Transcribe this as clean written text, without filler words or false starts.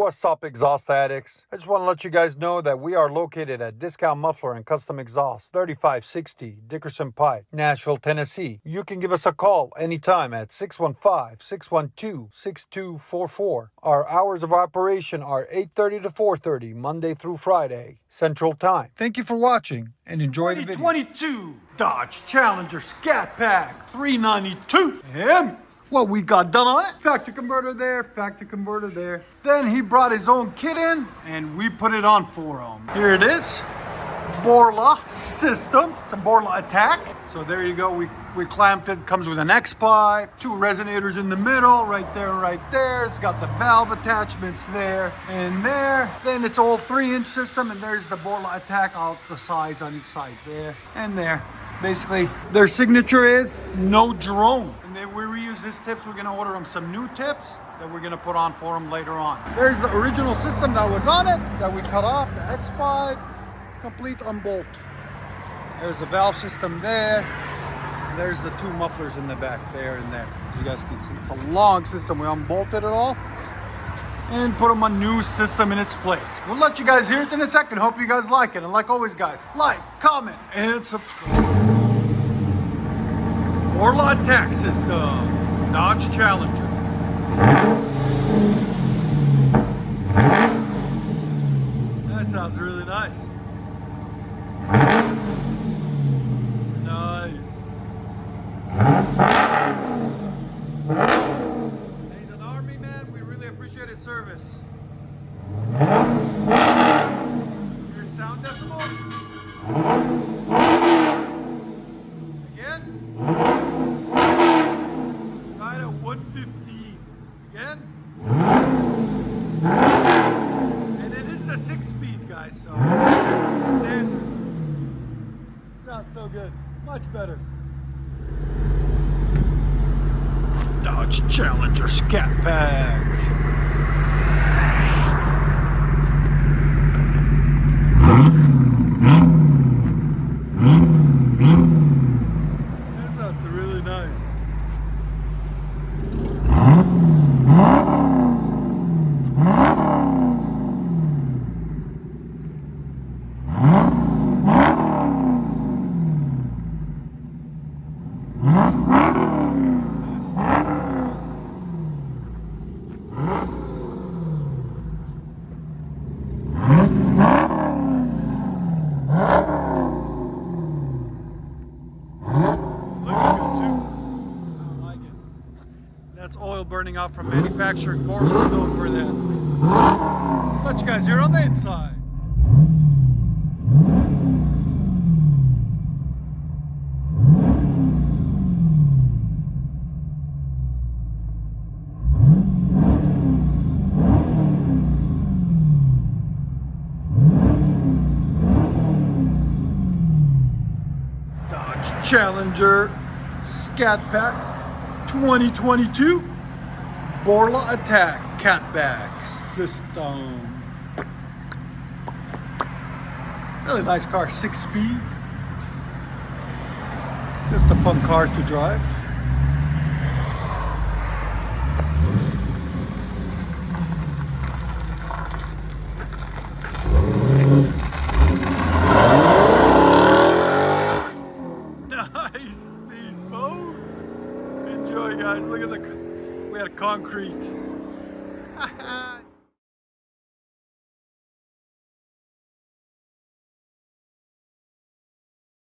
What's up, exhaust addicts? I just want to let you guys know that we are located at Discount Muffler and Custom Exhaust, 3560 Dickerson Pike, Nashville, Tennessee. You can give us a call anytime at 615-612-6244. Our hours of operation are 8:30 to 4:30, Monday through Friday, Central Time. Thank you for watching and enjoy the video. 2022 Dodge Challenger Scat Pack 392. And what we got done on it, factory converter there, factory converter there. Then he brought his own kit in and we put it on for him. Here it is, Borla system. It's a Borla attack. So there you go, we clamped it, comes with an X pipe, 2 resonators in the middle, right there and right there. It's got the valve attachments there and there. Then it's all 3-inch system, and there's the Borla attack out the sides on each side, there and there. Basically, their signature is no drone. And then we reuse his tips. We're gonna order him some new tips that we're gonna put on for him later on. There's the original system that was on it that we cut off, the X pipe, complete unbolt. There's the valve system there. There's the 2 mufflers in the back, there and there. As you guys can see, it's a long system. We unbolted it all and put them a new system in its place. We'll let you guys hear it in a second. Hope you guys like it. And like always, guys, like, comment, and subscribe. Borla attack system, Dodge Challenger. That sounds really nice. Nice. He's an Army man. We really appreciate his service. Your sound decibels. Again. Right at 115. Again. And it is a 6-speed, guys, so standard. Sounds so good. Much better. Dodge Challenger Scat Pack. That sounds really nice. That's oil burning off from manufacturing. Borla's known for that. Let you guys hear on the inside. Dodge Challenger Scat Pack 2022 Borla Attack Catback System. Really nice car, 6-speed. Just a fun car to drive.